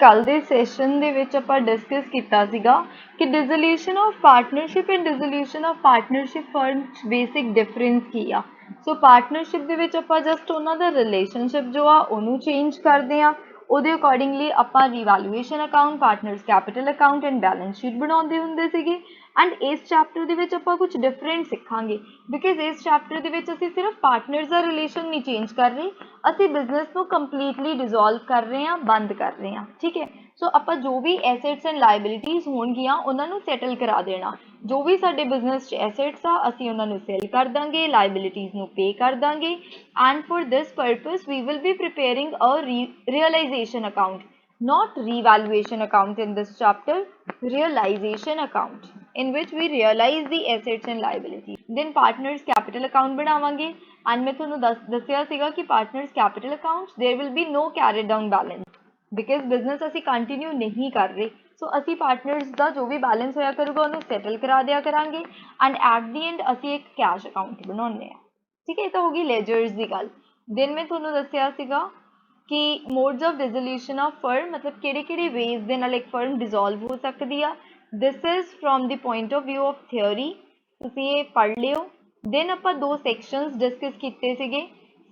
कल के सैशन दे विच आपां डिस्कस कीता सीगा कि dissolution of partnership and dissolution of partnership firms basic difference की आ। सो पार्टनरशिप दे विच आपां जस्ट उन्हां दा रिलेशनशिप जो आ उहनूं चेंज करदे आ, ਉਹਦੇ अकॉर्डिंगली ਆਪਾਂ revaluation account partners capital account and balance sheet ਬਣਾਉਂਦੇ ਹੁੰਦੇ ਸੀਗੇ। एंड इस चैप्टर ਦੇ ਵਿੱਚ ਆਪਾਂ कुछ डिफरेंट ਸਿੱਖਾਂਗੇ बिकॉज इस चैप्टर ਦੇ ਵਿੱਚ ਅਸੀਂ सिर्फ पार्टनर्स ਦਾ रिलेशन नहीं चेंज कर रहे, ਅਸੀਂ बिजनेस ਨੂੰ कंप्लीटली डिजोल्व कर रहे हैं, बंद कर रहे हैं। ठीक है, सो ਆਪਾਂ जो भी एसेट्स एंड लाइबिलिटीज ਹੋਣਗੀਆਂ ਉਹਨਾਂ ਨੂੰ ਸੈਟਲ ਕਰਾ ਦੇਣਾ। जो भी ਸਾਡੇ बिजनेस 'ਚ एसेट्स ਆ ਅਸੀਂ ਉਹਨਾਂ ਨੂੰ ਸੇਲ ਕਰ ਦਾਂਗੇ, ਲਾਇਬਿਲਿਟੀਜ਼ ਨੂੰ पे कर ਦਾਂਗੇ। And for this purpose we will be preparing a realization account, not revaluation account in this chapter, realization account in which we realize the assets and liabilities. Then partners capital account बनावांगे and मैं ਤੁਹਾਨੂੰ ਦੱਸਿਆ ਸੀਗਾ कि partners capital accounts there will be no carried down balance because business ਅਸੀਂ continue नहीं कर रहे, सो ਅਸੀਂ partners ਦਾ जो भी बैलेंस होया करूगा ਉਹਨੂੰ settle करा दिया करांगे and at the end ਅਸੀਂ एक cash account बनाउने आ। ठीक है, ਇਹ ਤਾਂ ਹੋ ਗਈ लेजर्स ਦੀ ਗੱਲ। then मैं ਤੁਹਾਨੂੰ ਦੱਸਿਆ ਸੀਗਾ कि modes of dissolution of firm मतलब किहड़े वेज दे नाल एक फर्म डिजोल्व हो सकती है। This is from the point of view of theory, तुसीं ये पढ़ लिओ। देन आपां दो सैक्शनस डिस्कस कीते सीगे।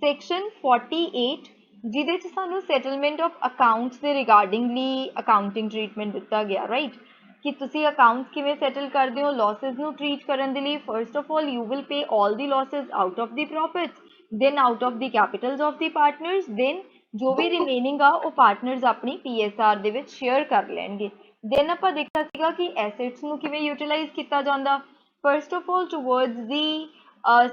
सैक्शन 48 जिहदे च सानूं सैटलमेंट ऑफ अकाउंट्स दे रिगार्डिंगली अकाउंटिंग ट्रीटमेंट दिता गया, राइट, कि तुसीं अकाउंट्स किवें सैटल करदे हो लॉसिस नूं ट्रीट करन दे लई। First of all you will pay all the losses out of the profits, then out of the capitals of the partners, then जो भी रिमेनिंग आ वो पार्टनर्स अपनी PSR दे विच शेयर कर लैणगे। देन आपां देखिआ सीगा कि एसेट्स नूं किवें यूटिलाइज कीता जांदा। First of all towards the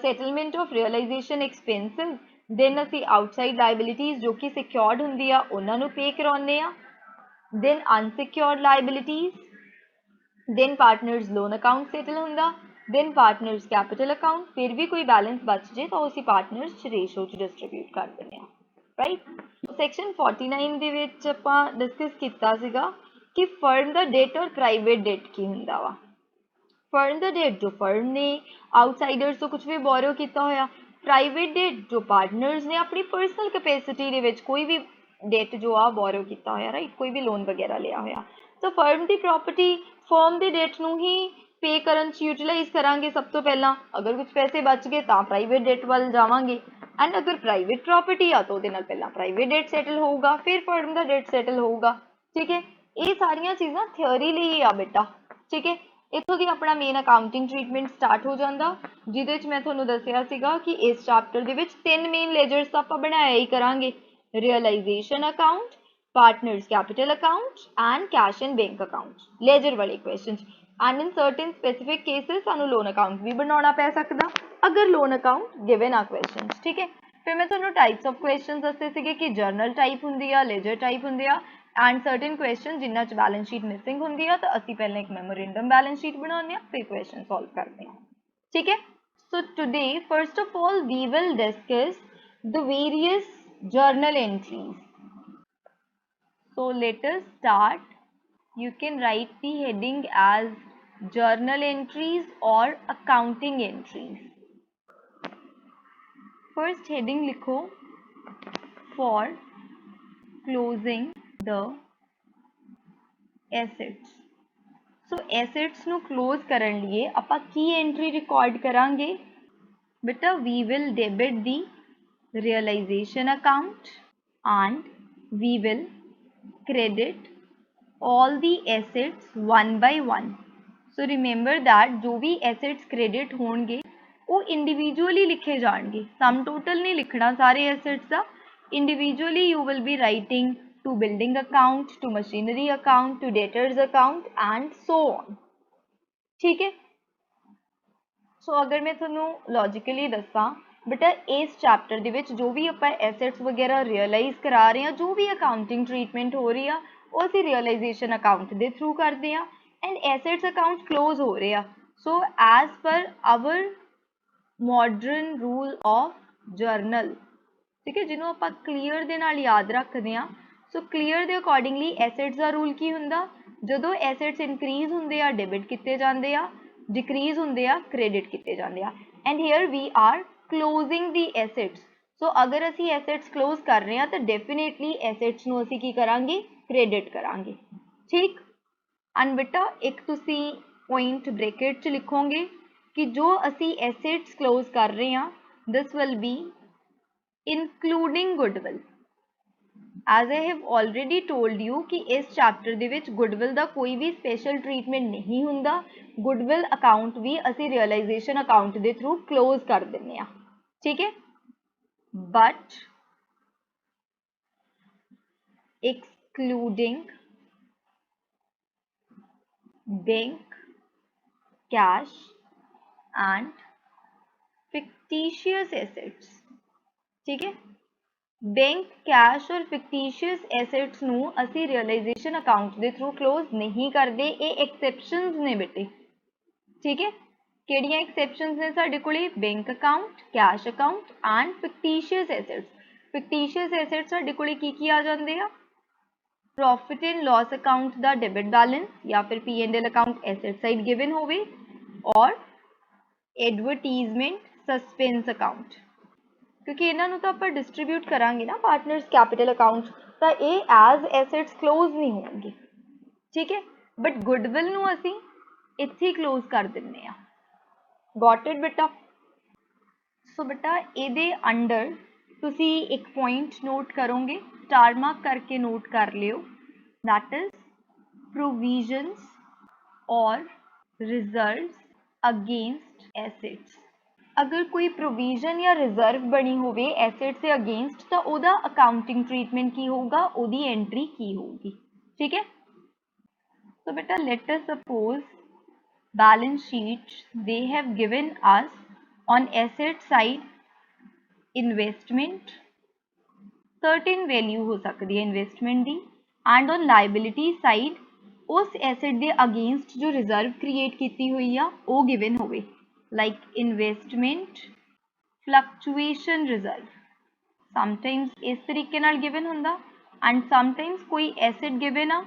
settlement of realization expenses, then असीं आउटसाइड लाइबिलिटीज जो कि सिक्योर्ड हुंदी आ उन्हां नूं पे कराउने आ। Then unsecured liabilities, then partners loan account settle हुंदा, देन पार्टनर्स कैपिटल अकाउंट, फिर भी कोई बैलेंस बच जे तो असीं पार्टनर्स रेशो च डिस्ट्रीब्यूट कर दिंदे आ, राइट। सैक्शन 49 ਦੇ ਵਿੱਚ ਆਪਾਂ ਡਿਸਕਸ ਕੀਤਾ ਸੀਗਾ ਕਿ ਫਰਮ ਦਾ ਡੈਟ ਔਰ ਪ੍ਰਾਈਵੇਟ ਡੈਟ ਕੀ ਹੁੰਦਾ ਵਾ। ਫਰਮ ਦਾ ਡੈਟ ਜੋ ਫਰਮ ਨੇ ਆਊਟਸਾਈਡਰਸ ਤੋਂ ਕੁਝ ਵੀ ਬੋਰੋ ਕੀਤਾ ਹੋਇਆ, ਪ੍ਰਾਈਵੇਟ ਡੈਟ ਜੋ ਪਾਰਟਨਰਸ ਨੇ ਆਪਣੀ ਪਰਸਨਲ ਕੈਪੈਸਿਟੀ ਦੇ ਵਿੱਚ ਕੋਈ ਵੀ ਡੈਟ ਜੋ ਆ ਬੋਰੋ ਕੀਤਾ ਹੋਇਆ, ਰਾਈਟ, ਕੋਈ ਵੀ ਲੋਨ ਵਗੈਰਾ ਲਿਆ ਹੋਇਆ। ਤਾਂ ਫਰਮ ਦੀ ਪ੍ਰੋਪਰਟੀ ਫਰਮ ਦੇ ਡੈਟ ਨੂੰ ਹੀ पे करन च यूटिलाइज करांगे सब तो पहला। अगर कुछ पैसे बच गए तो प्राइवेट डेट वाल जावांगे, एंड अगर प्राइवेट प्रॉपर्टी आ तो पहला प्राइवेट डेट सैटल होगा, फिर फर्म का डेट सैटल होगा। ठीक है, ये सारिया चीज़ां थ्योरी लिए आ बेटा। ठीक है, इत्थों दी अपना मेन अकाउंटिंग ट्रीटमेंट स्टार्ट हो जाता, जिहदे च मैं तुहानूं दस्सिया सीगा कि इस चैप्टर दे विच 3 मेन लेजर्स तां आपां बनाया ही करांगे, realisation account, partners capital account and cash and bank account, ledger वाले question. And in certain specific cases सानू लोन अकाउंट भी बनाना पै सकदा अगर लोन अकाउंट गिवन आ क्वेश्चन। ठीक है, फिर मैं तुहानू टाइप्स ऑफ क्वेश्चन दस्से सीगे कि जर्नल टाइप हुंदी आ, लेजर टाइप हुंदे आ, एंड सर्टेन क्वेश्चन जिन्हां च बैलेंस शीट मिसिंग हुंदी आ तो असीं पहले एक मैमोरेंडम बैलेंस शीट बनाउने आ, फिर क्वेश्चन सॉल्व करते हैं। ठीक है, so today first of all we will discuss the various journal entries. So let us start. You can write the heading as journal entries or accounting entries. First heading लिखो for closing the assets. So assets ਨੂੰ close ਕਰਨ लिए ਆਪਾਂ की entry record करांगे बेटा, we will debit the realization account and we will credit all the assets one by one. So remember that जो भी assets credit होंगे वो individually लिखे जाएंगे, sum total नहीं लिखना सारे assets का। individually you will be writing to building account, to machinery account, to debtors account and so on। ठीक है, सो अगर मैं थोनों लॉजिकली दसा बेटा इस चैप्टर दे विच जो भी आपां एसेट्स वगैरह रियलाइज करा रहे हैं, जो भी अकाउंटिंग ट्रीटमेंट हो रही है वो असीं रियलाइजेशन अकाउंट के थ्रू करते हैं एंड एसेट्स अकाउंट क्लोज हो रहे हैं। So as per our modern rule of journal, ठीक है, जिन्हों आपां क्लीयर दे नाल याद रखते हैं। सो क्लीयर दे अकॉर्डिंगली एसेट्स का रूल की हुंदा, जदों एसेट्स इनक्रीज हुंदे आ डेबिट किते जांदे आ, डिक्रीज हुंदे आ क्रेडिट किते जांदे आ, and here we are closing the assets. So अगर असी एसेट्स क्लोज कर रहे हैं तो डेफिनेटली एसेट्स नूं असी की करांगे क्रेडिट करांगे। ठीक। एंड बेटा एक तुसी पॉइंट ब्रैकेट च लिखोगे कि जो असी एसेट्स क्लोज कर रहे हैं this will be including goodwill. As I have already told you कि इस चैप्टर दे विच गुडविल का कोई भी स्पेशल ट्रीटमेंट नहीं हुंदा। गुडविल अकाउंट भी असी रियलाइजेशन अकाउंट के थ्रू क्लोज कर दिंदे आ। ठीक है, but excluding bank cash and fictitious assets। ठीक है, बैंक कैश और फिक्टिशियस एसेट्स नू असी रियलाइजेशन अकाउंट के थ्रू क्लोज नहीं करते। ये एक्सेप्शंस ने बेटे। ठीक है, किहड़ियां एक्सेप्शंस ने साडे कोले? Bank account, cash account and fictitious assets. Fictitious assets साडे कोले की आ जांदे आ? प्रॉफिट एंड लॉस अकाउंट का डेबिट बैलेंस या फिर P&L account asset side given होवे और एडवरटीजमेंट सस्पेंस अकाउंट, क्योंकि इन्हों तो आप डिस्ट्रीब्यूट करांगे ना पार्टनर्स कैपिटल अकाउंट, तो ये एज एसेट्स क्लोज नहीं होंगे। ठीक है, बट गुडविल नू असी इत्थे क्लोज कर दिंदे आ। गॉट इट बेटा? सो बेटा ये अंडर तुसी एक पॉइंट नोट करोगे, स्टार मार्क करके नोट कर लियो, दैट इज प्रोविजंस और रिजर्व्स अगेंस्ट एसेट्स। अगर कोई प्रोविजन या रिजर्व बनी होवे एसेट से अगेंस्ट तो ओदा अकाउंटिंग ट्रीटमेंट की होगा, ओदी एंट्री की होगी। ठीक है, तो बेटा let us suppose balance sheet they have given us on asset side investment, certain value हो सकती है investment the, and on liability side उस एसेट दे अगेंस्ट जो रिजर्व क्रिएट की हुई आ वो गिवन होवे, like investment fluctuation reserve. Sometimes इस तरीके नाल गिवन हुंदा एंड समटाइम्स कोई एसेट गिवन आ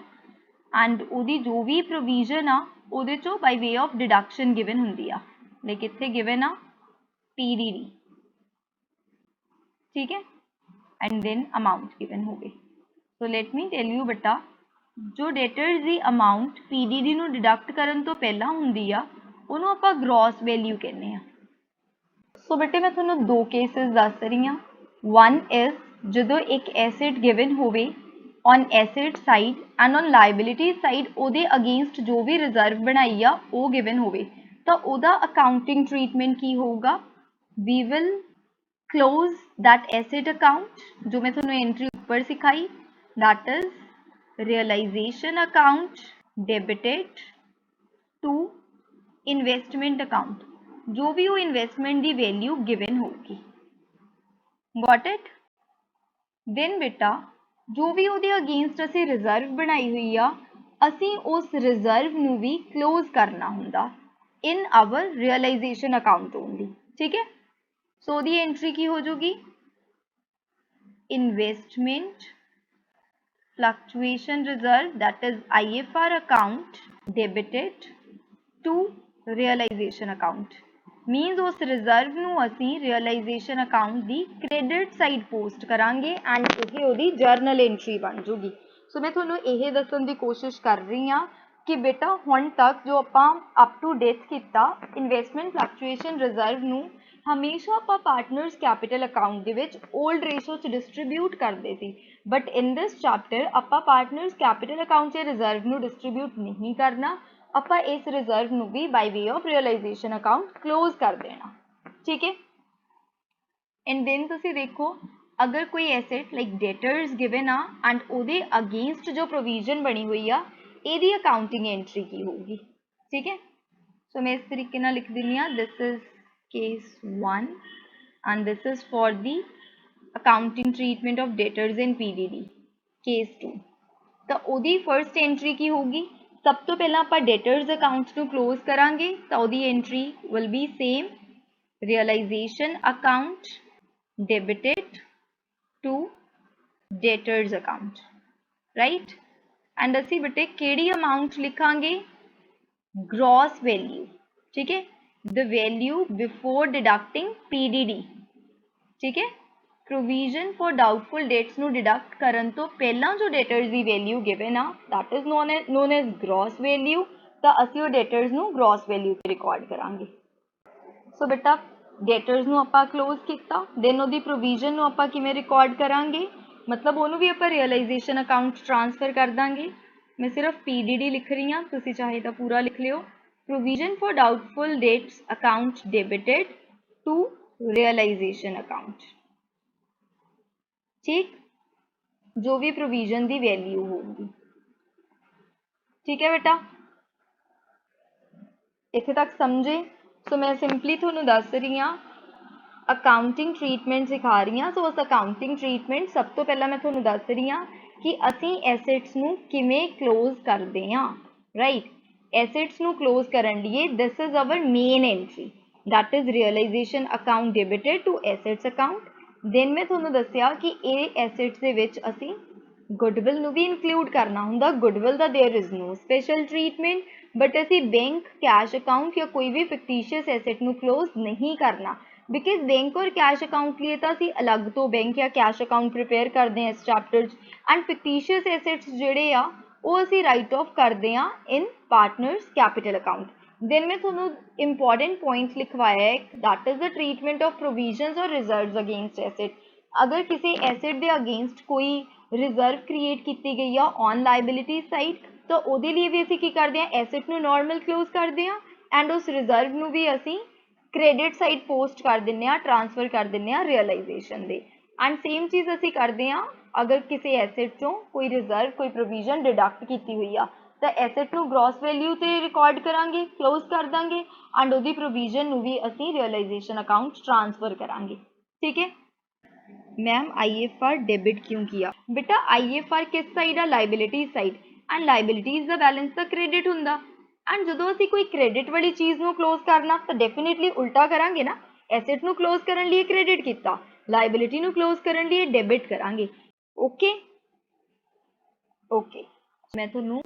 एंड उहदी जो भी प्रोविजन आ उहदे चों bye way of deduction given हुंदी आ, लाइक इत्थे गिवन आ PDD। ठीक है, एंड देन अमाउंट गिवन होवे। So let me tell you बेटा, जो डेटर्स दी अमाउंट PDD नू डिडक्ट करन तो पहला हुंदी आ उहनूं आपां ग्रॉस वैल्यू कहने आ। सो बेटे मैं तुहानूं दो केसेस दस रही हाँ। वन इज जो एक एसेट गिवन होवे on asset side and on liability side उहदे अगेंस्ट जो भी रिजर्व बनाई आ वो गिवन होवे, तो उहदा अकाउंटिंग ट्रीटमेंट की होगा? We will close that asset account जो मैं तुहानूं एंट्री ऊपर सिखाई, that is realization account debited to investment account, जो भी वो इन्वेस्टमेंट की वैल्यू गिवन होगी। Got it? देन बेटा जो भी उहदे अगेंस्ट असी रिजर्व बनाई हुई आ असी उस रिजर्व नू भी क्लोज करना हुंदा in our realization account only. ठीक है, सो उहदी एंट्री की हो जाएगी? Investment fluctuation reserve that is IFR account debited to realisation account. Means उस रिजर्व नू असी रियलाइजेशन अकाउंट दी क्रेडिट साइड पोस्ट करांगे एंड ये उहदी जर्नल एंट्री बन जूगी। सो मैं तुहानूं यह दस्सण दी कोशिश कर रही हाँ कि बेटा हुण तक जो आपां अप टू डेट कीता इन्वेस्टमेंट फ्लक्चुएशन रिजर्व नू हमेशा आपां पार्टनर्स कैपिटल अकाउंट दे विच ओल्ड रेशो च डिस्ट्रीब्यूट करते थे, बट इन दिस चैप्टर आपां पार्टनर्स कैपिटल अकाउंट से रिजर्व नू डिस्ट्रीब्यूट नहीं करना, आपां इस रिजर्व नू भी by way of realization account close कर देना। ठीक है, एंड देन तुसी देखो अगर कोई एसेट लाइक डेटर्स गिवन आ एंड उहदे अगेंस्ट जो प्रोविजन बनी हुई आ एदी अकाउंटिंग एंट्री की होगी। ठीक है, सो मैं इस तरीके नाल लिख दिंदी हाँ, this is case 1 and this is for the accounting treatment of debtors in PDD। Case 2 तो उहदी फर्स्ट एंट्री की होगी? सब तो पहला आप डेटर्स अकाउंट नू क्लोज करांगे तो उहदी entry will be same, realisation account debited to debtors account, right. And असी बेटे केड़ी अमाउंट लिखांगे? Gross value. ठीक है, the value before deducting PDD। ठीक है, ਪ੍ਰੋਵੀਜ਼ਨ ਫॉर ਡਾਊਟਫੁਲ ਡੇਟਸ ਨੂੰ ਡਿਡਕਟ ਕਰਨ ਤੋਂ ਪਹਿਲਾਂ ਜੋ ਡੇਟਰਸ ਦੀ ਵੈਲਿਊ ਗਿਵਨ ਆ that is known as gross value, ਤਾਂ ਅਸੀਂ ਉਹ ਡੇਟਰਸ ਨੂੰ ਗ੍ਰੋਸ ਵੈਲਿਊ ਤੇ ਰਿਕਾਰਡ ਕਰਾਂਗੇ। ਸੋ ਬੇਟਾ ਡੇਟਰਸ ਨੂੰ ਆਪਾਂ ਕਲੋਜ਼ ਕੀਤਾ, ਦੈਨ ਉਹਦੀ ਪ੍ਰੋਵੀਜ਼ਨ ਨੂੰ ਆਪਾਂ ਕਿਵੇਂ ਰਿਕਾਰਡ ਕਰਾਂਗੇ, ਮਤਲਬ ਉਹਨੂੰ ਵੀ ਆਪਾਂ ਰਿਅਲਾਈਜੇਸ਼ਨ ਅਕਾਊਂਟ ਟ੍ਰਾਂਸਫਰ ਕਰ ਦਾਂਗੇ। मैं सिर्फ PDD लिख रही हाँ, तुसी चाहे तो पूरा लिख लियो। Provision for doubtful debts account debited to realisation account, ठीक, जो भी प्रोविजन की वैल्यू होगी, ठीक है बेटा, इत्थे तक समझे। सो मैं सिंपली थोनू दस रही हाँ, अकाउंटिंग ट्रीटमेंट सिखा रही हाँ। सो उस अकाउंटिंग ट्रीटमेंट सब तो पहला मैं थोनू दस रही हाँ कि असी एसेट्स नू किवें क्लोज करते हैं, राइट। एसेट्स नू क्लोज करन लिए this is our main entry, that is realization account debited to assets account. Then मैं थोनू दस्सिया कि ये एसेट्स दे विच असी गुडविल नू भी इंक्लूड करना हुंदा। गुडविल दा there is no special treatment, but असी बैंक, कैश अकाउंट या कोई भी फिक्टिशियस एसेट नू क्लोज नहीं करना, बिकॉज बैंक और कैश अकाउंट लिए तो असी अलग तो बैंक या कैश अकाउंट प्रिपेयर करते हैं इस चैप्टर, एंड फिक्टिशियस एसेट्स जिहड़े आ वो असी राइट ऑफ करते हैं इन पार्टनर्स कैपिटल अकाउंट। देन मैं थोनू इंपॉर्टेंट पॉइंट लिखवाया है, that is the treatment of provisions और रिजर्व्स अगेंस्ट एसेट। अगर किसी एसेट के अगेंस्ट कोई रिजर्व क्रिएट की गई है ऑन लाइबिलिटी साइड, तो ਉਹਦੇ लिए भी असी की करते हैं, एसेट नू नॉर्मल क्लोज करते हैं एंड उस रिजर्व नू भी असी क्रेडिट साइड पोस्ट कर दें, ट्रांसफर कर दें रियलाइजेशन दे। एंड सेम चीज़ असी करते हैं अगर किसी एसेट चों कोई रिजर्व, कोई प्रोविजन डिडक्ट की हुई आ, तो एसेट नू ग्रॉस वैल्यू ते रिकॉर्ड करांगे, क्लोज कर देंगे, एंड उहदी प्रोविजन नू भी असी रियलाइजेशन अकाउंट ट्रांसफर करांगे, ठीक है। मैम IFR डेबिट क्यों किया? बेटा IFR किस साइड आ? लाइबिलिटी साइड, एंड लाइबिलिटीज दा बैलेंस दा क्रेडिट हुंदा, एंड जो असी कोई क्रेडिट वाली चीज़ नू क्लोज करना तो डेफिनेटली उल्टा करांगे ना। एसेट नू क्लोज करन लिए क्रेडिट किया, लाइबिलिटी नू क्लोज करन लिए डेबिट करांगे। ओके ओके, मैं तुहानू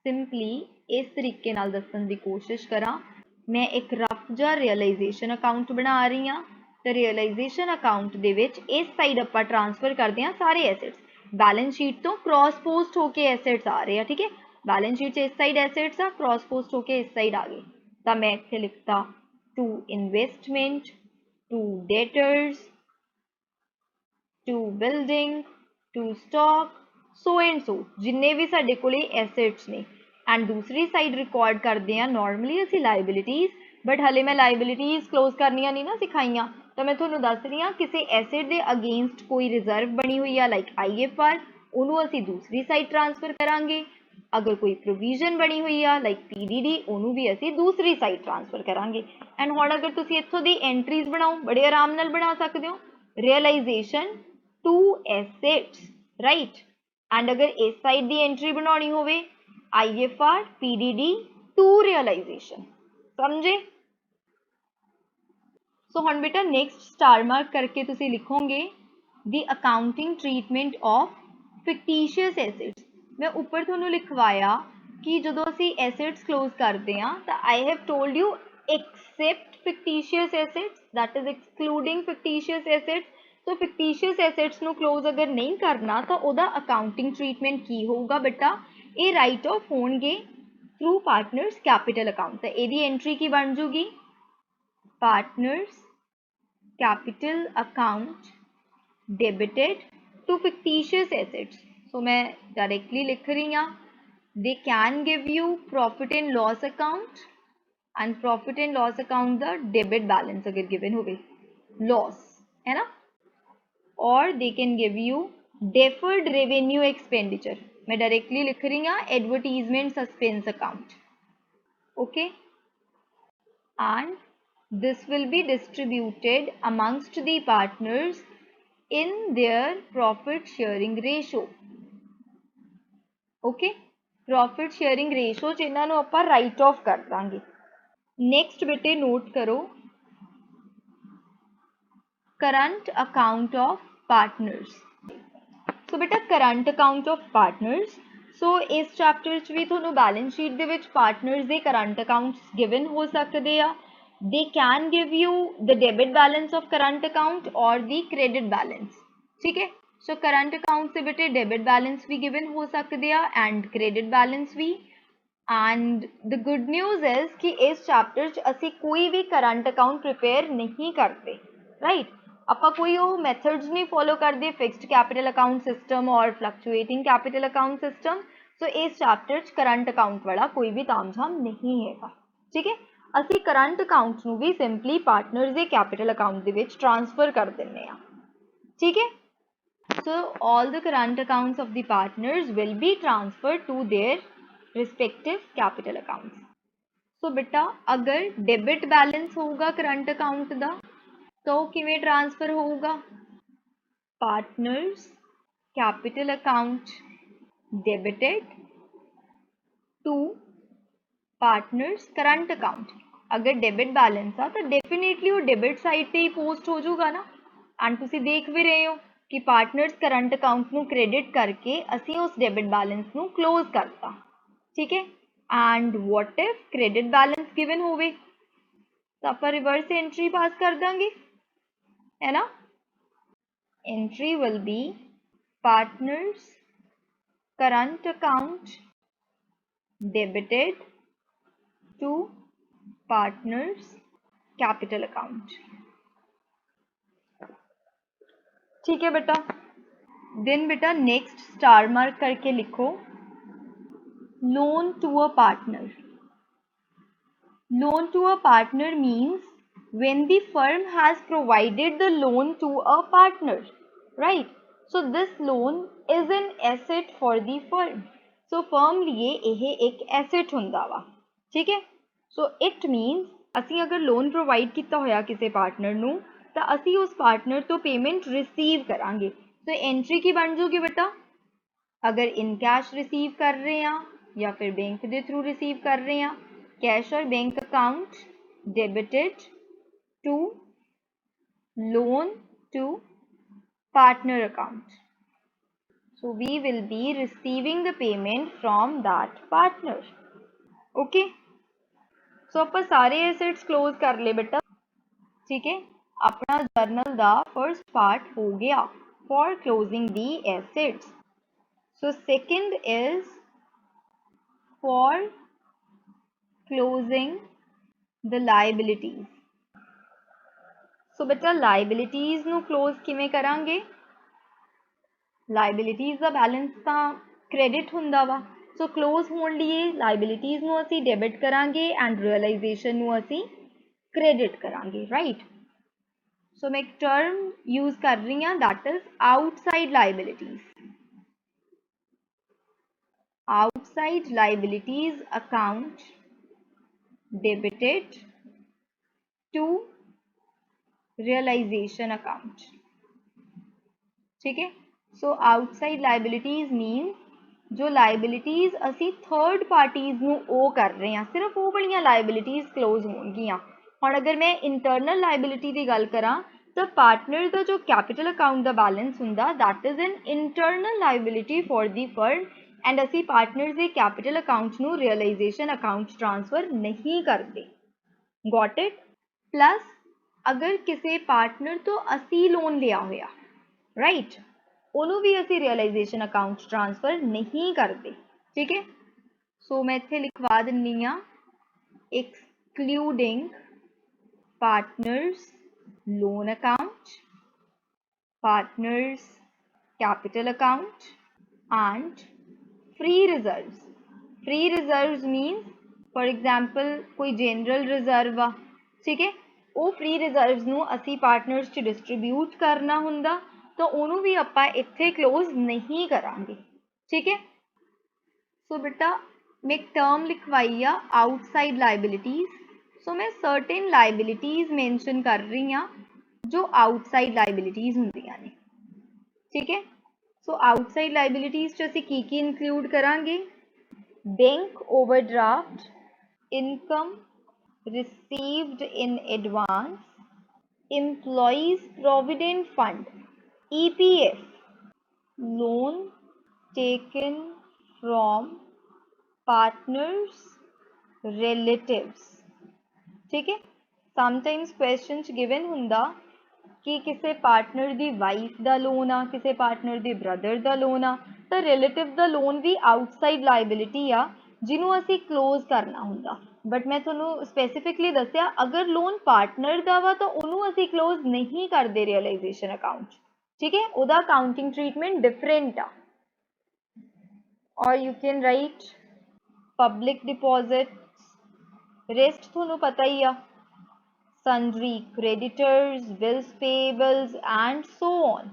सिंपली इस तरीके नाल दस्सण दी कोशिश करा। मैं एक रफ जा रियलाइजेशन अकाउंट बना रही हाँ, तो रियलाइजेशन अकाउंट दे विच इस साइड आपां ट्रांसफर करते हैं सारे एसेट्स, बैलेंस शीट तो क्रॉस पोस्ट होके एसेट्स आ रहे हैं, ठीक है। बैलेंस शीट से इस साइड एसेट्स आ, क्रॉस पोस्ट होके इस साइड आ गए, तो मैं इत्थे लिखता to investment, to debtors, to building, to stock, so and so जिन्ने भी साडे कोले एसेट्स ने। एंड दूसरी साइड रिकॉर्ड करते हैं नॉर्मली असी लाइबिलिटीज, बट हले मैं लाइबिलिटीज क्लोज करनियां नहीं ना सिखाइयां, तो मैं थोनू दस रही हाँ किसी एसेट के अगेंस्ट कोई रिजर्व बनी हुई है लाइक IFR, उन्होंने असी दूसरी साइड ट्रांसफर करांगे। अगर कोई प्रोविजन बनी हुई है लाइक PDD, उन्होंने भी असी दूसरी साइड ट्रांसफर करांगे। एंड हुण अगर तुसी इत्थों दी एंट्रीज बनाओ, बड़े आराम नाल बना सकते हो। Realization to assets, right, and अगर इस साइड की एंट्री बनानी होवे IFR PDD टू रियलाइजेशन, समझे। सो हुण बेटा नेक्स्ट स्टार मार्क करके तुसी लिखोगे the accounting treatment of fictitious assets. मैं ऊपर थोनू लिखवाया कि जो असी एसेट्स क्लोज करते हैं तो I have told you except fictitious assets, that is excluding fictitious assets. तो फिक्टिशियस एसेट्स नू क्लोज अगर नहीं करना तो उहदा अकाउंटिंग ट्रीटमेंट की होगा बेटा, ये राइट ऑफ होणगे थ्रू पार्टनर्स कैपिटल अकाउंट। तो यदी एंट्री की बन जूगी partners capital account debited to fictitious assets. So मैं डायरेक्टली लिख रही हाँ they can give you profit and loss account, and profit and loss account the debit balance अगर गिवन हो लॉस है ना, और they can give you deferred revenue expenditure. मैं डायरेक्टली लिख रही हाँ advertisement suspense account, okay, and this will be distributed amongst the partners in their profit sharing ratio, okay. Profit sharing ratio च इन्हां नूं आपां राइट ऑफ कर Dange. Next बेटे नोट करो करंट अकाउंट ऑफ पार्टनर्स। सो बेटा करंट अकाउंट ऑफ पार्टनर्स, सो इस chapter च भी तुहानूं बैलेंस शीट दे विच पार्टनर्स दे करंट अकाउंट्स गिवन हो सकते हैं, they can give you the debit balance of current account or the credit balance. ठीक है, so current account से बेटे debit balance भी given हो सकते हैं and credit balance भी. And the good news is कि इस chapter च ਅਸੀਂ ਕੋਈ ਵੀ current account prepare नहीं करते, right? ਆਪਾਂ ਕੋਈ ਉਹ methods नहीं follow ਕਰਦੇ fixed capital account system और fluctuating capital account system. so ਇਸ chapter च current account वाला कोई भी तामझाम नहीं हैगा, ठीक है. ਅਸੀਂ ਕਰੰਟ ਅਕਾਊਂਟ ਨੂੰ ਵੀ ਸਿੰਪਲੀ ਪਾਰਟਨਰਸ ਦੇ ਕੈਪੀਟਲ ਅਕਾਊਂਟ ਦੇ ਵਿੱਚ ਟ੍ਰਾਂਸਫਰ ਕਰ ਦਿੰਨੇ ਆ, ਠੀਕ ਹੈ. so all the current accounts of the partners will be transferred to their respective capital accounts. so ਬੇਟਾ ਅਗਰ ਡੈਬਿਟ ਬੈਲੈਂਸ ਹੋਊਗਾ ਕਰੰਟ ਅਕਾਊਂਟ ਦਾ ਤਾਂ ਉਹ ਕਿਵੇਂ ਟ੍ਰਾਂਸਫਰ ਹੋਊਗਾ? partners capital account debited to partners current account. अगर डेबिट बैलेंस आ तो definitely वो डेबिट साइड पे ही पोस्ट हो जाऊगा ना. एंड तुसी देख भी रहे हो कि पार्टनर्स करंट अकाउंट ਨੂੰ ਕ੍ਰੈਡਿਟ ਕਰਕੇ ਅਸੀਂ ਉਸ ਡੈबिट बैलेंस ਨੂੰ क्लोज करता, ठीक है. And what if credit balance given होवे तो ਆਪਾਂ रिवर्स एंट्री पास कर देंगे, है ना. Entry will be partners current account debited to partners capital account. ठीक है बेटा. देन बेटा नेक्स्ट स्टार मार्क करके लिखो loan to a partner. Loan to a partner means when the firm has provided the loan to a partner, right? so this loan is an asset for the firm. so firm लिए ਇਹ एक asset ਹੁੰਦਾ ਵਾ, ठीक है. So it मीनस ਅਸੀਂ अगर loan provide किया होया किसी पार्टनर ਨੂੰ ਤਾਂ ਅਸੀਂ ਉਸ पार्टनर तो पेमेंट रिसीव करांगे. तो एंट्री की बन जाऊगी बेटा अगर इन कैश रिसीव कर रहे हैं या फिर बैंक के थ्रू रिसीव कर रहे हैं, कैश और bank account debited to loan to partner account. so we will be receiving the payment from that partner. okay. सो आप सारे एसेट्स क्लोज कर ले बेटा, ठीक है. अपना जर्नल दा फर्स्ट पार्ट हो गया for closing the assets. So second is for closing the liabilities. So बेटा लाइबिलिटीज ਨੂੰ क्लोज किवें करांगे? लाइबिलिटीज ਦਾ बैलेंस ਤਾਂ क्रेडिट ਹੁੰਦਾ ਵਾ. सो क्लोज होने लिए लाइबिलिटीज ਨੂੰ ਅਸੀਂ डेबिट करांगे एंड रियलाइजेशन ਨੂੰ ਅਸੀਂ क्रेडिट करांगे, राइट. सो मैं एक टर्म यूज कर रही हूँ that is outside liabilities. Outside liabilities account debited to realisation account, ठीक है. सो आउटसाइड लाइबिलिटीज मीन जो लाइबिलिटीज असी थर्ड पार्टीज ਨੂੰ ਉਹ कर रहे हैं सिर्फ वो वाली लाइबिलिटीज क्लोज होणगियां. ਹੁਣ अगर मैं इंटरनल लाइबिलिटी की गल करा तो पार्टनर का जो कैपिटल अकाउंट का बैलेंस हुंदा that is an internal liability for the firm and असी पार्टनर के कैपिटल अकाउंट ਨੂੰ रियलाइजेशन अकाउंट ट्रांसफर नहीं करते. Got it. प्लस अगर किसी पार्टनर तो असी लोन लिया होया, राइट, ਉਹਨੂੰ भी ਅਸੀਂ रियलाइजेशन अकाउंट ट्रांसफर नहीं करते, ठीक है. सो मैं इत्थे लिखवा दिन्नी आ excluding partners loan account, partners capital account and free reserves. Free reserves means for example कोई जनरल रिजर्व आ, ठीक है. वो फ्री रिजर्व्स ਨੂੰ ਅਸੀਂ पार्टनर्स च डिस्ट्रीब्यूट करना हुंदा तो उन्होंने भी ਆਪਾਂ ਇੱਥੇ क्लोज नहीं करांगे, ठीक है. सो बेटा मैं एक टर्म लिखवाई आ आउटसाइड लाइबिलिटीज. सो मैं सर्टेन लाइबिलिटीज मेंशन कर रही हाँ जो आउटसाइड लाइबिलिटीज होंदियां ने, ठीक है. सो आउटसाइड लाइबिलिटीज च ਅਸੀਂ की इंक्लूड करांगे? Bank overdraft, income received in advance, employees provident fund EPF, loan taken from partners relatives, ठीक है. ਸਮਟਾਈਮਸ ਕੁਐਸਚਨ ਚ ਗਿਵਨ ਹੁੰਦਾ ਕਿ ਕਿਸੇ ਪਾਰਟਨਰ ਦੀ ਵਾਈਫ ਦਾ ਲੋਨ ਆ, ਕਿਸੇ ਪਾਰਟਨਰ ਦੇ ਬ੍ਰਦਰ ਦਾ ਲੋਨ ਆ, ਤਾਂ ਰਿਲੇਟਿਵ ਦਾ ਲੋਨ ਵੀ ਆਊਟਸਾਈਡ ਲਾਇਬਿਲਿਟੀ ਆ ਜਿਹਨੂੰ ਅਸੀਂ ਕਲੋਜ਼ ਕਰਨਾ ਹੁੰਦਾ। ਬਟ ਮੈਂ ਤੁਹਾਨੂੰ ਸਪੈਸੀਫਿਕਲੀ ਦੱਸਿਆ ਅਗਰ ਲੋਨ ਪਾਰਟਨਰ ਦਾ ਵਾ ਤਾਂ ਉਹਨੂੰ ਅਸੀਂ ਕਲੋਜ਼ ਨਹੀਂ ਕਰਦੇ ਰਿਅਲਾਈਜ਼ੇਸ਼ਨ ਅਕਾਊਂਟ, ਠੀਕ ਹੈ, ਉਹਦਾ ਅਕਾਊਂਟਿੰਗ ਟ੍ਰੀਟਮੈਂਟ ਡਿਫਰੈਂਟ ਆ। ਔਰ you can write public deposits, rest ਤੁਹਾਨੂੰ ਪਤਾ ਹੀ ਆ, sundry creditors, bills payables and so on,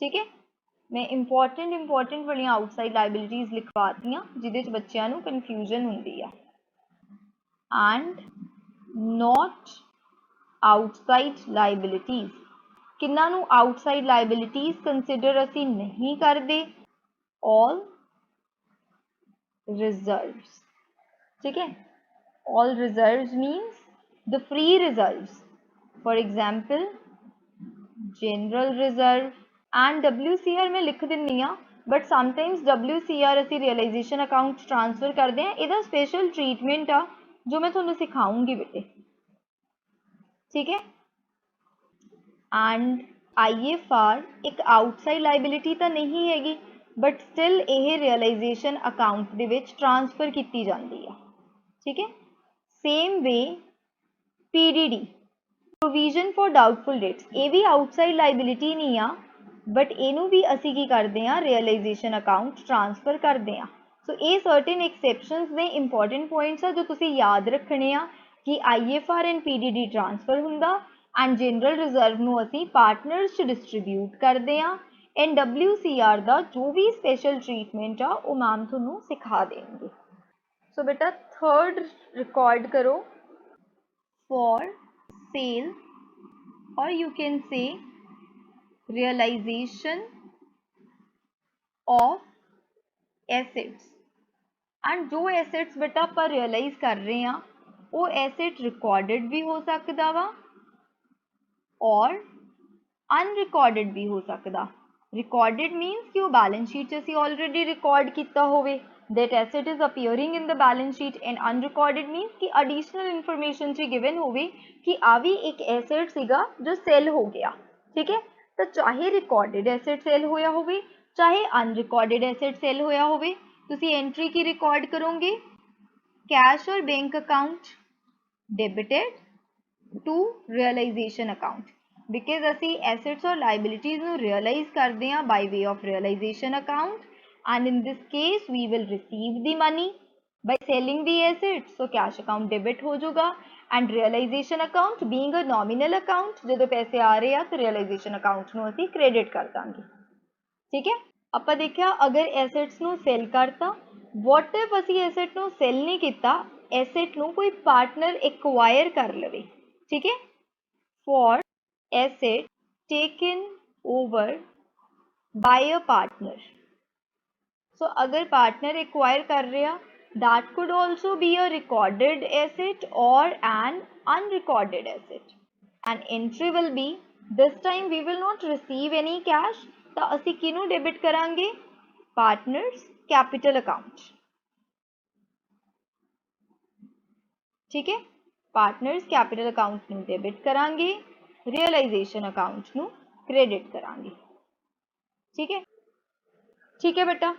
ठीक है। मैं इंपॉर्टेंट वाली आउटसाइड लाइबिलिटीज लिखवाती हाँ जिहदे च बच्चों को कन्फ्यूजन होंदी है। एंड नॉट आउटसाइड लाइबिलिटीज, किन्ना नू आउटसाइड लाइबिलिटीज कंसिडर असी नहीं करते, ऑल रिजर्व्स, ठीक है। All reserves means the free reserves, for example general reserve and WCR मैं लिख दिनी हाँ, but sometimes WCR असी realization account transfer करते हैं, इहदा special treatment आ जो मैं तुहानू सिखाऊंगी बेटे, ठीक है। and IFR एक outside liability तो नहीं हैगी but still यह realization account दे विच transfer की जाती है, ठीक है। same way PDD provision for doubtful dates, ये भी आउटसाइड लाइबिलिटी नहीं आ बट इनू भी असी की करते हैं रियलाइजेशन अकाउंट ट्रांसफर करते हैं। सो ये सर्टेन एक्सेप्शंस ने इंपॉर्टेंट पॉइंट्स आ जो तुसी याद रखने आ कि IFR एंड PDD ट्रांसफर हुंदा एंड जनरल रिजर्व नू असी पार्टनर्स च डिस्ट्रीब्यूट करते हैं एंड WCR दा जो भी स्पेशल ट्रीटमेंट आ वो मैम तुहानू सिखा देंगे। सो बेटा थर्ड रिकॉर्ड करो, for sale or you can say realization of assets, and जो assets बेटा आप realize कर रहे हैं वो asset recorded भी हो सकता वा और unrecorded भी हो सकता। recorded means कि वो balance sheet से already record किया होवे, that asset is appearing in the balance sheet, and unrecorded means कि additional information ची given होवे कि आ भी एक asset सीगा जो sell हो गया, ठीक है। तो चाहे recorded asset sell होया होवे चाहे unrecorded asset sell होया होवे, तुसी entry की record करोगे cash और bank account debited to realization account, because असी assets और liabilities नू realize करते हैं by way of realization account, and in this case we will receive the money by selling the assets, so cash account debit हो जाएगा and realization account being a nominal account जो पैसे आ रहे हैं तो realization account नू असी credit कर देंगे, ठीक है। ਆਪਾਂ देखा अगर assets नू sell करता, what if असी asset नू sell नहीं किया, asset नू कोई partner acquire कर लवे, ठीक है। for asset taken over by a partner, so अगर partner acquire कर रहा that could also be a recorded asset or an unrecorded asset, and entry will be this time we will not receive any cash, तो असी किनू debit करांगे, partners capital account, ठीक है। Partners capital account नू debit करांगे, realisation account नू credit करांगे, ठीक है। ठीक है बेटा,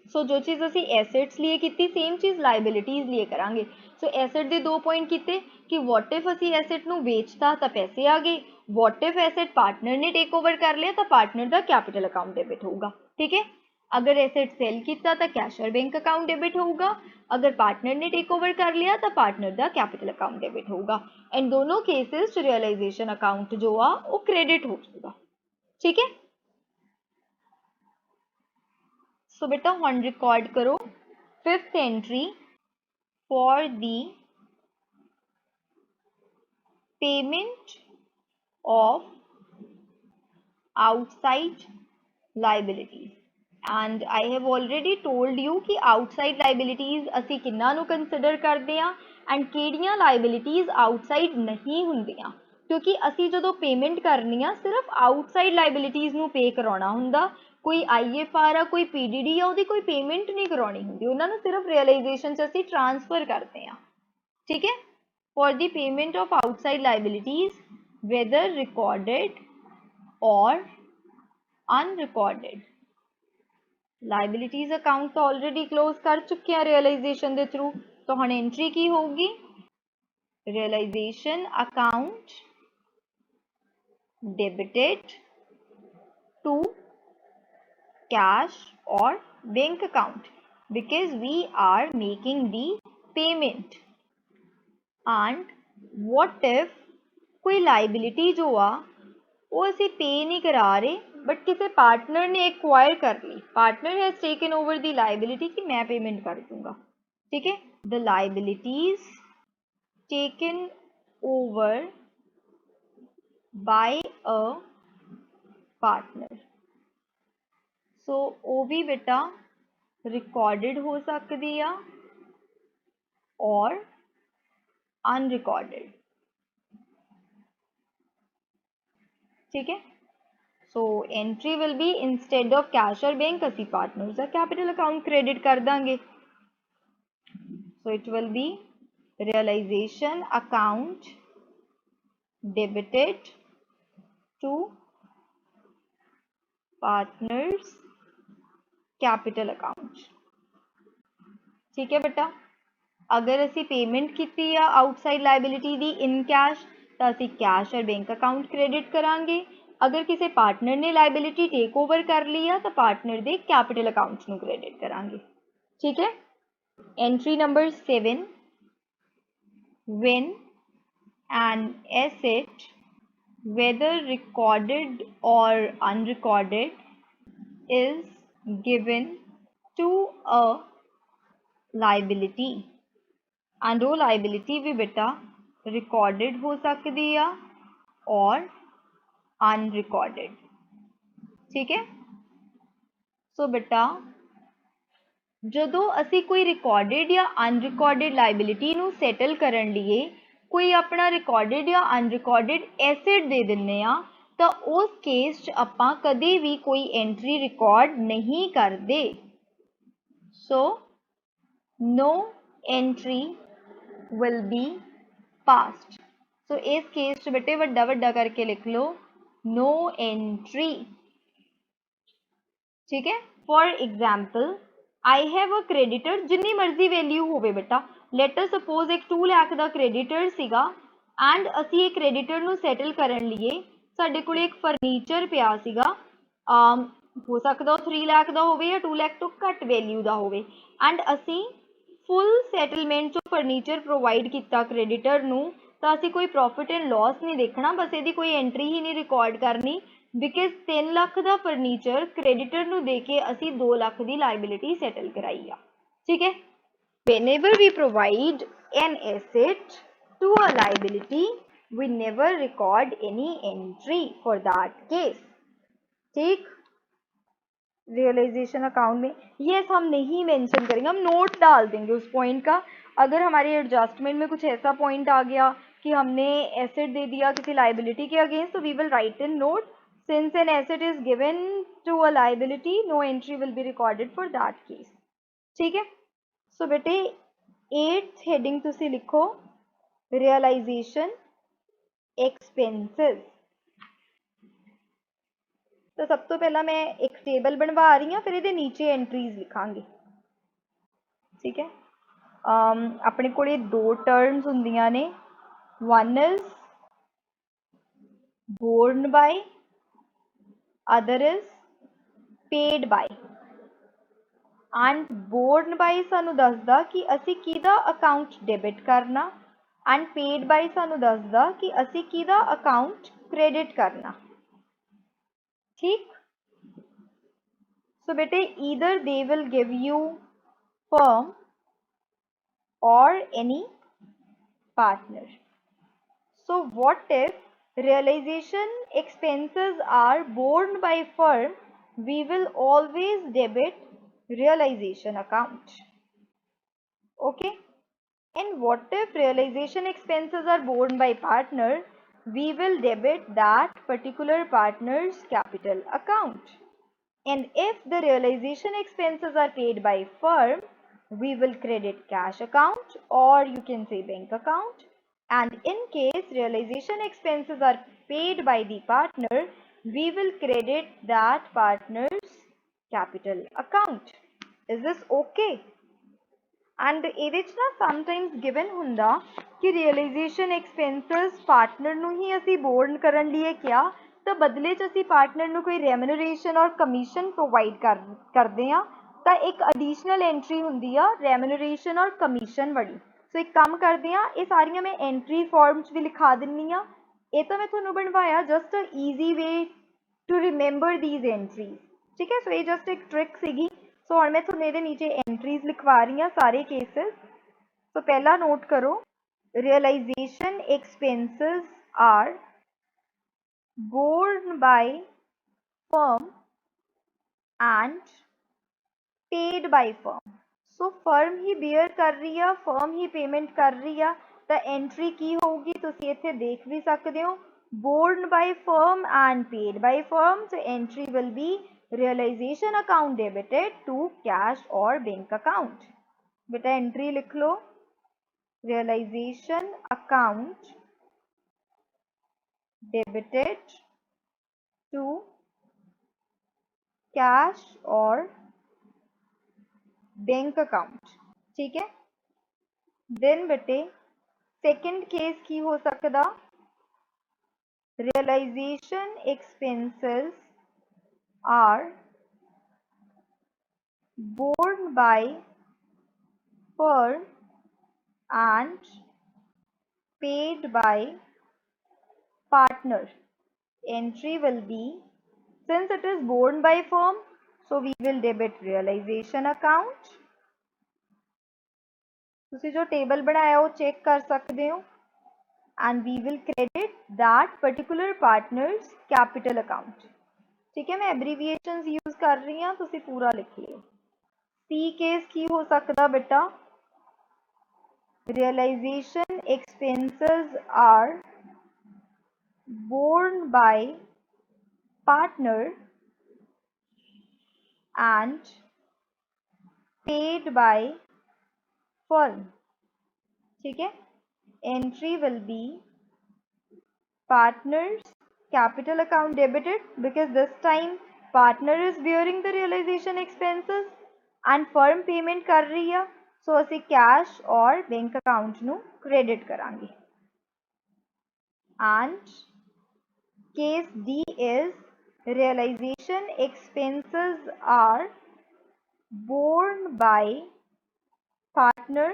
सो जो चीज़ असी एसेट्स लिए की सेम चीज़ लाइबिलिटीज लिए करांगे। सो एसेट के दो पॉइंट किते कि वॉट इफ असी एसेट नू बेचता तो पैसे आ गए, वॉट इफ एसेट पार्टनर ने टेक ओवर कर लिया तो पार्टनर का कैपिटल अकाउंट डेबिट होगा, ठीक है। अगर एसेट सेल किया तो कैश और बैंक अकाउंट डेबिट होगा, अगर पार्टनर ने टेक ओवर कर लिया तो पार्टनर का कैपिटल अकाउंट डेबिट होगा, एंड दोनों केसेस रियलाइजेशन अकाउंट जो आ वो क्रेडिट हो जाएगा, ठीक है। सो बेटा हुण रिकॉर्ड करो fifth entry for the payment of outside liabilities, and I have already told you कि outside liabilities असी किन्ना नू कंसिडर करते हैं and किहड़ियां liabilities outside नहीं हुंदियां, क्योंकि असी जदों पेमेंट करनी आ सिर्फ outside liabilities नू पे कराउणा हुंदा, कोई IFR आ कोई PDD आ उहदी कोई पेमेंट नहीं कराउणी हुंदी, उन्हां नू सिर्फ रियलाइजेशन च असी ट्रांसफर करते हैं, ठीक है। for the payment of outside liabilities, whether recorded or unrecorded. Liabilities account तो ऑलरेडी क्लोज कर चुके हैं रियलाइजेशन के थ्रू, तो हम एंट्री की होगी realisation account debited to cash और bank account because we are making the payment. And what if कोई लाइबिलिटी जो आ वो असी पे नहीं करा रहे बट किसी पार्टनर ने एक्वायर कर ली, partner has taken over the liability कि मैं पेमेंट कर दूंगा, ठीक है, the liabilities taken over by a partner, so वो भी बेटा रिकॉर्डेड हो सकती है और अनरिकॉर्डेड, ठीक है। So entry will be instead of cash और बैंक असी पार्टनर्स का कैपिटल अकाउंट क्रेडिट कर देंगे, so it will be realization account debited to partners capital account, ठीक है बेटा। अगर असी पेमेंट की आउटसाइड लाइबिलिटी दी इन कैश तो असी कैश और बैंक अकाउंट क्रेडिट करांगे, अगर किसी पार्टनर ने लाइबिलिटी टेक ओवर कर लिया तो पार्टनर दे कैपिटल अकाउंट नू क्रेडिट करांगे, ठीक है। Entry number 7, when an asset whether recorded or unrecorded is given to a liability and वो liability भी बेटा recorded हो सकती है और unrecorded, ठीक है। सो बेटा ਜਦੋਂ ਅਸੀਂ ਕੋਈ ਰਿਕਾਰਡਡ ਜਾਂ ਅਨਰਿਕਾਰਡਡ ਲਾਇਬਿਲਿਟੀ ਨੂੰ ਸੈਟਲ ਕਰਨ ਲਈ ਕੋਈ ਆਪਣਾ ਰਿਕਾਰਡਡ ਜਾਂ ਅਨਰਿਕਾਰਡਡ ਐਸੈਟ ਦੇ ਦਿੰਨੇ ਆ ਤਾਂ ਉਸ ਕੇਸ 'ਚ ਆਪਾਂ ਕਦੇ ਵੀ ਕੋਈ ਐਂਟਰੀ ਰਿਕਾਰਡ ਨਹੀਂ ਕਰਦੇ, so no entry will be passed. So इस केस च बेटे वड्डा वड्डा करके लिख लो नो एंट्री, ठीक है। For example I have a creditor जिन्नी मर्जी वैल्यू होवे बेटा, लेट अस सपोज एक 2 लाख का क्रेडिटर सीगा एंड असी एक क्रेडिटर नू सैटल करन लिए साडे कोल एक फर्नीचर पिया सीगा, हो सकदा 3 लाख का होवे या 2 लाख तो घट वैल्यू का होवे एंड असी फुल सैटलमेंट जो फर्नीचर प्रोवाइड किया क्रेडिटर नू तो असी कोई प्रॉफिट एंड लॉस नहीं देखना, बस यदि कोई एंट्री ही नहीं रिकॉर्ड करनी बिकॉज 3 लाख का फर्नीचर क्रेडिटर नू दे के असी 2 लाख की लाइबिलिटी सैटल कराई आ, ठीक है। whenever we provide an asset to a liability we never record any entry for that case, ठीक। रियलाइजेशन अकाउंट में यस हम नहीं मेंशन करेंगे, हम नोट डाल देंगे उस पॉइंट का। अगर हमारे एडजस्टमेंट में कुछ ऐसा पॉइंट आ गया कि हमने एसेट दे दिया किसी लाइबिलिटी के अगेंस्ट तो we will write in note since an asset is given to a liability no entry will be recorded for that case, ठीक है। सो बेटे 8th हेडिंग तुसी लिखो रियलाइजेशन एक्सपेंसेस। तो सब तो पहला मैं एक टेबल बनवा रही हूँ फिर ये नीचे एंट्रीज लिखांगे, ठीक है। अपने को दो टर्म्स होंदियां ने, one is borne by other is paid by and borne by सानू दसदा कि असी किदा अकाउंट डेबिट करना एंड पेड बाय सानू दसदा कि असी किदा अकाउंट क्रेडिट करना, ठीक। सो बेटे either they will give you firm or any partner. So what if realization expenses are borne by firm, we will always debit realization account, okay। And what if realization expenses are borne by partner, we will debit that particular partner's capital account. And if the realization expenses are paid by firm, we will credit cash account or you can say bank account, and in case realization expenses are paid by the partner, we will credit that partner's capital account. Is this okay? And ਇਹਦੇ ਚ ਨਾ sometimes given ਹੁੰਦਾ ਕਿ realization expenses partner ਨੂੰ ਹੀ ਅਸੀਂ born ਕਰਨ ਲਈ ਕਿਹਾ ਤਾਂ ਬਦਲੇ ਚ ਅਸੀਂ ਪਾਰਟਨਰ ਨੂੰ ਕੋਈ remuneration ਔਰ ਕਮਿਸ਼ਨ ਪ੍ਰੋਵਾਈਡ ਕਰਦੇ ਆ ਤਾਂ ਇੱਕ ਐਡੀਸ਼ਨਲ ਐਂਟਰੀ ਹੁੰਦੀ ਆ remuneration ਔਰ ਕਮਿਸ਼ਨ ਵਾਲੀ। ਸੋ ਇੱਕ ਕੰਮ ਕਰਦੇ ਆ, ਇਹ ਸਾਰੀਆਂ ਮੈਂ ਐਂਟਰੀ ਫਾਰਮ ਚ ਵੀ ਲਿਖਾ ਦਿੰਨੀ ਆ। ਇਹ ਤਾਂ ਮੈਂ ਤੁਹਾਨੂੰ ਬਣਵਾਇਆ just easy way to remember these entries, ਠੀਕ ਹੈ। ਸੋ ਇਹ ਜਸਟ ਇੱਕ ਟ੍ਰਿਕ ਸੀਗੀ। सो हम मैं थोड़े ये नीचे एंट्रीज लिखवा रही हूँ सारे केसेस। तो पहला नोट करो, realization expenses are borne by firm and paid by firm। So firm ही बेयर कर रही है, फर्म ही पेमेंट कर रही है, तो एंट्री की होगी तुसी इत्थे देख भी सकते हो, borne by firm and paid by firm। so entry will be realization account debited to cash or bank account। बेटा एंट्री लिख लो, realization account debited to cash or bank account, ठीक है। देन बेटे सेकंड केस की हो सकता, realization expenses are borne by firm and paid by partner। entry will be, since it is borne by firm, so we will debit realization account। तुसी जो table बनाया वो चेक कर सकते हो, and we will credit that particular partner's capital account। ठीक है, मैं एब्रीविएशंस यूज कर रही हूँ, तुसी पूरा लिख लियो। सी केस की हो सकता बेटा, realization expenses are borne by partner and paid by firm। ठीक है, entry will be partner's capital account debited because this time partner is bearing the realization expenses and firm payment कर रही है, so ਅਸੀਂ cash और bank account ਨੂੰ credit करांगे। and case D is realization expenses are borne by partner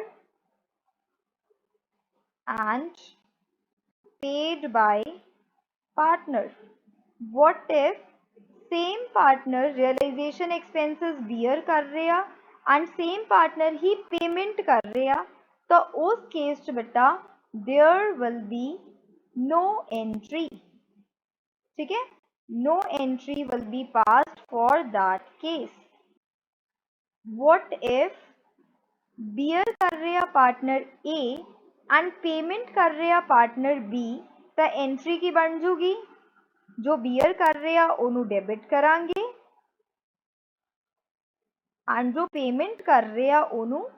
and paid by partner। what if same partner realization expenses bear कर रहे हैं and same partner he payment कर रहे हैं, तो उस केस च बेटा there will be no entry। ठीक है, no entry will be passed for that case। what if bear कर रहे हैं पार्टनर A and payment कर रहे हैं पार्टनर B, तो एंट्री की बन जूगी, जो bear कर रहे हैं ਉਹਨੂੰ डेबिट करांगे and जो पेमेंट कर रहे हैं ਉਹਨੂੰ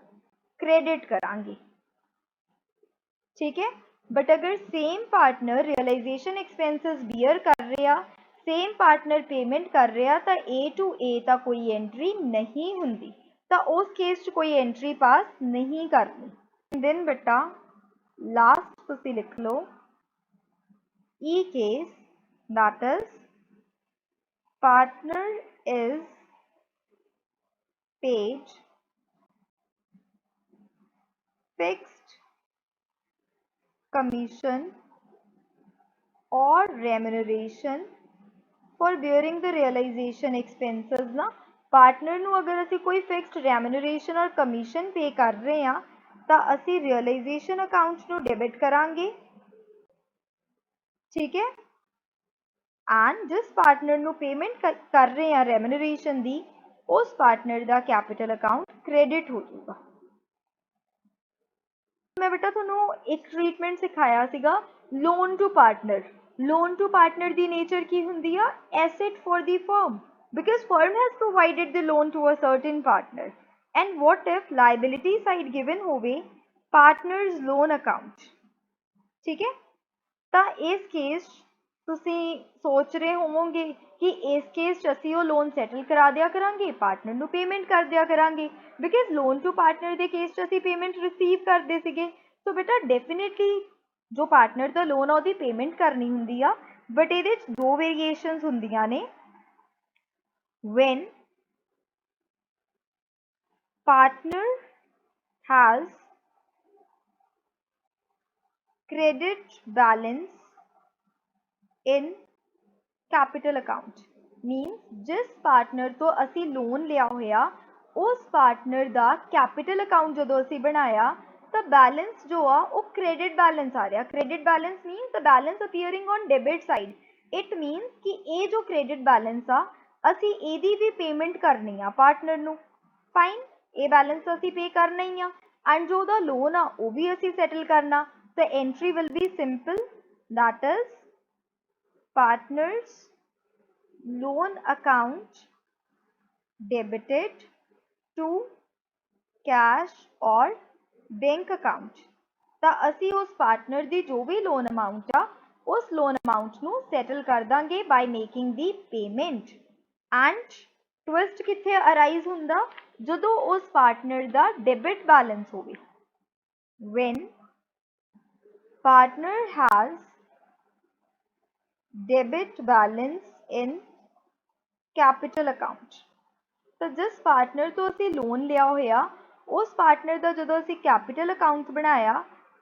क्रेडिट करांगे। ठीक है, बट अगर same partner realization expenses bear कर रहे हैं, सेम पार्टनर पेमेंट कर रहे हैं, तो ए टू ए ਤਾਂ कोई एंट्री नहीं ਹੁੰਦੀ, ਤਾਂ उस केस च कोई एंट्री पास नहीं करनी। देन बेटा लास्ट ਤੁਸੀਂ लिख लो ई case, that is partner is paid fixed commission or remuneration for bearing the realization expenses। ना पार्टनर ਨੂੰ अगर ਅਸੀਂ कोई फिक्स्ड remuneration और कमीशन पे कर रहे हैं ਤਾਂ ਅਸੀਂ realization account ਨੂੰ डेबिट करांगे। ठीक है, एंड जिस पार्टनर ਨੂੰ पेमेंट कर रहे हैं remuneration ਦੀ, उस पार्टनर ਦਾ कैपिटल अकाउंट क्रेडिट हो जाएगा। मैं बेटा ਤੁਹਾਨੂੰ एक ट्रीटमेंट सिखाया ਸੀਗਾ loan to partner. Loan to partner ਦੀ नेचर की ਹੁੰਦੀ ਆ, asset for the firm, because firm has provided the loan to a certain partner। and what if liability side given होवे partners loan account, ठीक है। ਤਾਂ ਇਸ ਕੇਸ ਤੁਸੀਂ ਸੋਚ ਰਹੇ ਹੋਵੋਗੇ ਕਿ ਇਸ ਕੇਸ 'ਚ ਅਸੀਂ ਉਹ ਲੋਨ ਸੈਟਲ ਕਰਾ ਦਿਆ ਕਰਾਂਗੇ, ਪਾਰਟਨਰ ਨੂੰ ਪੇਮੈਂਟ ਕਰ ਦਿਆ ਕਰਾਂਗੇ, ਬਿਕਾਜ਼ ਲੋਨ ਟੂ ਪਾਰਟਨਰ ਦੇ ਕੇਸ 'ਚ ਅਸੀਂ ਪੇਮੈਂਟ ਰਿਸੀਵ ਕਰਦੇ ਸੀਗੇ। ਸੋ ਬੇਟਾ ਡੈਫੀਨੇਟਲੀ ਜੋ ਪਾਰਟਨਰ ਦਾ ਲੋਨ ਆ ਉਹਦੀ ਪੇਮੈਂਟ ਕਰਨੀ ਹੁੰਦੀ ਆ, ਬਟ ਇਹਦੇ 'ਚ ਦੋ ਵੇਰੀਏਸ਼ਨਸ ਹੁੰਦੀਆਂ ਨੇ। when partner has credit balance in capital account means जिस पार्टनर तो असी लोन लिया होया उस पार्टनर दा कैपिटल अकाउंट जो असी बनाया तो बैलेंस जो आ वो क्रेडिट बैलेंस आ रहा। Credit balance मीनस the balance appearing on debit side. It मीनस कि ये जो क्रेडिट बैलेंस आ असी एदी भी पेमेंट करनी आ पार्टनर नू। फाइन, ये बैलेंस असी पे करना ही आ एंड जो दा लोन आ वो भी असी सैटल करना। The entry will B simple, that is partners loan account debited to cash or bank account। ਤਾਂ ਅਸੀਂ ਉਸ ਪਾਰਟਨਰ ਦੀ ਜੋ ਵੀ ਲੋਨ ਅਮਾਉਂਟ ਆ ਉਸ ਲੋਨ ਅਮਾਉਂਟ ਨੂੰ ਸੈਟਲ ਕਰ ਦਾਂਗੇ ਬਾਈ making the payment. And twist ਕਿੱਥੇ ਅਰਾਈਜ਼ ਹੁੰਦਾ, ਜਦੋਂ ਉਸ ਪਾਰਟਨਰ ਦਾ ਡੈਬਿਟ ਬੈਲੈਂਸ ਹੋਵੇ। when partner has debit balance in capital account। ਤਾਂ ਜਿਸ ਪਾਰਟਨਰ ਤੋਂ ਅਸੀਂ ਲੋਨ ਲਿਆ ਹੋਇਆ ਉਸ ਪਾਰਟਨਰ ਦਾ ਜਦੋਂ ਅਸੀਂ ਕੈਪੀਟਲ ਅਕਾਊਂਟ ਬਣਾਇਆ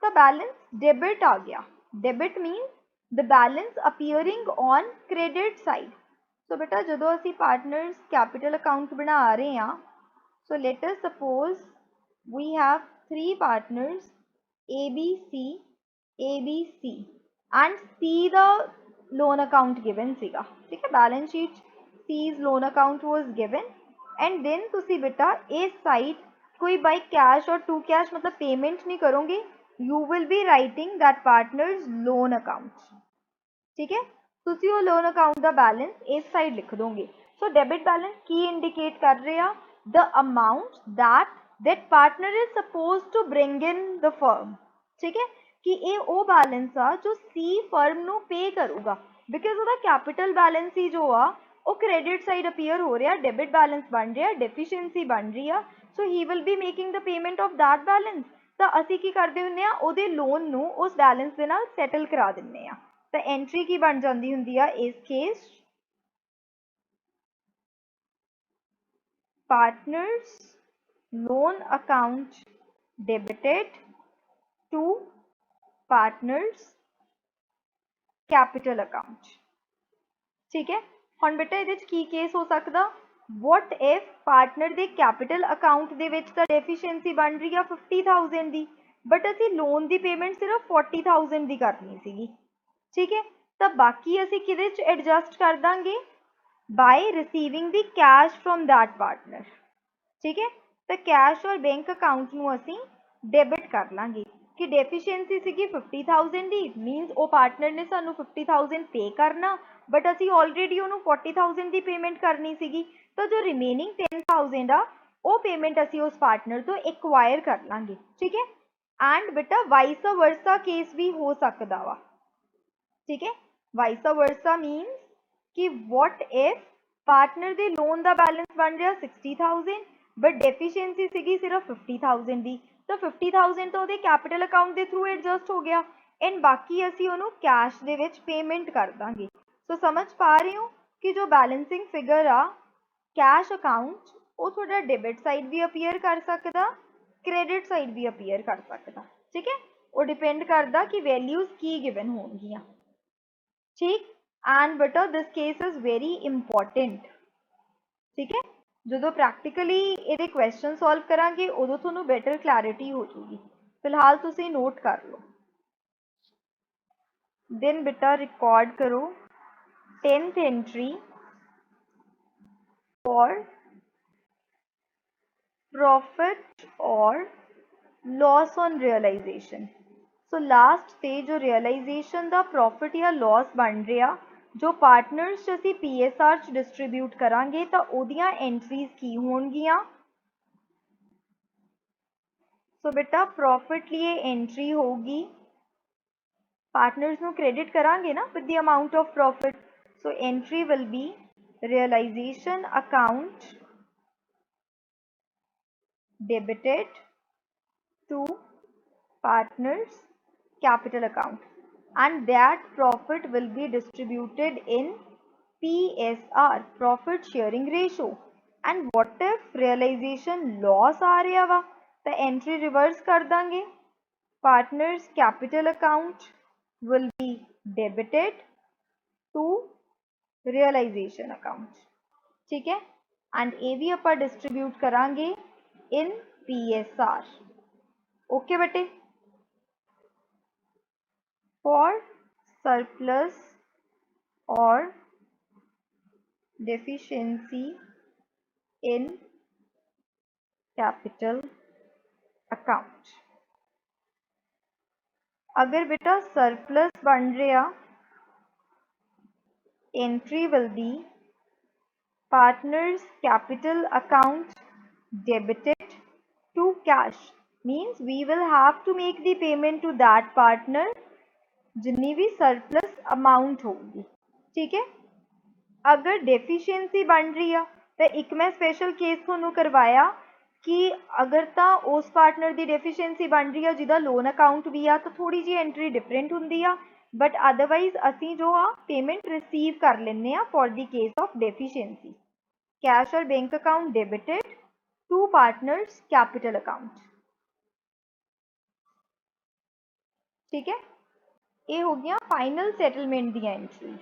ਤਾਂ ਬੈਲੈਂਸ ਡੈਬਿਟ ਆ ਗਿਆ। Debit means the balance appearing on credit side. So ਬੇਟਾ ਜਦੋਂ ਅਸੀਂ ਪਾਰਟਨਰਸ ਕੈਪੀਟਲ ਅਕਾਊਂਟ ਬਣਾ ਰਹੇ ਹਾਂ, so let us suppose we have 3 partners ABC and C ਦਾ ਲੋਨ ਅਕਾਊਂਟ ਗਿਵਨ ਸੀਗਾ। ਠੀਕ ਹੈ, balance sheet C's loan account was given and then तुसी बेटा इस साइड कोई बाय कैश और टू कैश मतलब पेमेंट नहीं करोगे, you will be writing that partners loan account. ठीक है, तुसी वो लोन अकाउंट का बैलेंस इस साइड लिख दोगे। सो डेबिट बैलेंस की इंडिकेट कर रहे हैं the amount that partner is suppose to bring in the firm. ठीक है, कि ये वो बैलेंस आ जो सी फर्म नु पे करूगा, बिकॉज ਉਹਦਾ कैपिटल बैलेंस ही जो आ ਉਹ क्रेडिट साइड अपीयर हो रहा, डेबिट बैलेंस बन रहा, डेफिशिएंसी बन रही है। So he will be making the payment of that balance. ਤਾਂ ਅਸੀਂ ਕੀ ਕਰਦੇ ਹੁੰਦੇ ਆ, ਉਹਦੇ ਲੋਨ ਨੂੰ ਉਸ ਬੈਲੈਂਸ ਦੇ ਨਾਲ ਸੈਟਲ ਕਰਾ ਦਿੰਦੇ ਆ। ਤਾਂ ਐਂਟਰੀ ਕੀ ਬਣ ਜਾਂਦੀ ਹੁੰਦੀ ਆ ਇਸ case, partners loan account debited to partners capital account. ठीक है, ਹੁਣ ਬੇਟਾ ਇਹਦੇ ਚ ਕੀ ਕੇਸ ਹੋ ਸਕਦਾ, what if ਪਾਰਟਨਰ ਦੇ ਕੈਪੀਟਲ ਅਕਾਊਂਟ ਦੇ ਵਿੱਚ ਤਾਂ ਡੈਫੀਸ਼ੀਐਂਸੀ ਬਣ ਰਹੀ ਆ 50,000 ਦੀ, ਬਟ ਅਸੀਂ ਲੋਨ ਦੀ ਪੇਮੈਂਟ ਸਿਰਫ 40,000 ਦੀ ਕਰਨੀ ਸੀਗੀ। ਠੀਕ ਹੈ, ਤਾਂ ਬਾਕੀ ਅਸੀਂ ਕਿਹਦੇ ਚ ਐਡਜਸਟ ਕਰ ਦਾਂਗੇ, ਬਾਈ receiving the cash from that partner. ਠੀਕ ਹੈ, ਤਾਂ ਕੈਸ਼ ਔਰ ਬੈਂਕ ਅਕਾਊਂਟ ਨੂੰ ਅਸੀਂ ਡੈਬਿਟ ਕਰ ਲਾਂਗੇ ਕਿ ਡੈਫੀਸ਼ੀਐਂਸੀ ਸੀਗੀ 50,000 ਦੀ, ਮੀਨਸ ਉਹ ਪਾਰਟਨਰ ਨੇ ਸਾਨੂੰ 50,000 ਪੇ ਕਰਨਾ, ਬਟ ਅਸੀਂ ਆਲਰੇਡੀ ਉਹਨੂੰ 40,000 ਦੀ ਪੇਮੈਂਟ ਕਰਨੀ ਸੀਗੀ। ਤਾਂ ਜੋ ਰਿਮੇਨਿੰਗ 10,000 ਆ ਉਹ ਪੇਮੈਂਟ ਅਸੀਂ ਉਸ ਪਾਰਟਨਰ ਤੋਂ ਐਕਵਾਇਰ ਕਰ ਲਾਂਗੇ। ਠੀਕ ਹੈ, ਐਂਡ ਬੇਟਾ ਵਾਈਸ ਵਰਸਾ ਕੇਸ ਵੀ ਹੋ ਸਕਦਾ ਵਾ। ठीक है, वाइस वर्सा मीनस कि what if partner they loan का बैलेंस बन रहा 60,000 बट डेफिशिएंसी सीगी सिर्फ 50,000 दी, तो 50,000 तो कैपिटल अकाउंट के थ्रू एडजस्ट हो गया एंड बाकी असी उन्होंने कैश दे विच पेमेंट कर देंगे। सो समझ पा रहे हो कि जो बैलेंसिंग फिगर आ कैश अकाउंट वो थोड़ा डेबिट साइड भी अपीयर कर सकता, क्रेडिट साइड भी अपीयर कर सकता। ठीक है, वो डिपेंड करता कि वैल्यूज की गिवन होंगियां। ठीक, एंड बेटा this case is very important. ठीक है, जो प्रैक्टिकली ये क्वेश्चन सॉल्व करांगे उदों तुहानूं बेटर क्लैरिटी हो जाएगी। फिलहाल तुसीं नोट कर लो। देन बेटा रिकॉर्ड करो 10th एंट्री फॉर प्रॉफिट और loss on realization. So last से जो रियलाइजेशन का प्रॉफिट या लॉस बन रहा जो पार्टनर्स असी PSR डिस्ट्रीब्यूट करांगे तो उहदियां एंट्रीज की होणगियां। सो बेटा प्रॉफिट लिए एंट्री होगी पार्टनर्स ਨੂੰ क्रेडिट करांगे ना with the amount of profit. So entry will be realization account debited to partners capital account, and that profit will be distributed in PSR, profit sharing ratio. And what if realization loss आ रहा वा तो entry reverse कर देंगे. Partners capital account will be debited to realization account. ठीक है, and ये भी ਆਪਾਂ distribute करांगे in PSR. ओके बेटे. For surplus or deficiency in capital account. अगर बेटा surplus बन रहा, entry will be partners capital account debited to cash. Means we will have to make the payment to that partner जितनी भी surplus amount होगी. ठीक है. अगर डेफिशिएंसी बन रही है तो एक मैं स्पेशल केस ਤੁਹਾਨੂੰ करवाया कि अगर तो उस पार्टनर की डेफिशिएंसी बन रही है जिदा लोन अकाउंट भी आ तो थोड़ी जी एंट्री डिफरेंट होंगी आ, बट अदरवाइज असी जो आ पेमेंट रिसीव कर लेने आ for the case of deficiency. Cash और bank account debited to partners capital account. ठीक है. ये हो गया फाइनल सेटलमेंट दी एंट्रीज.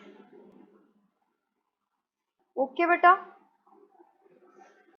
ओके बेटा.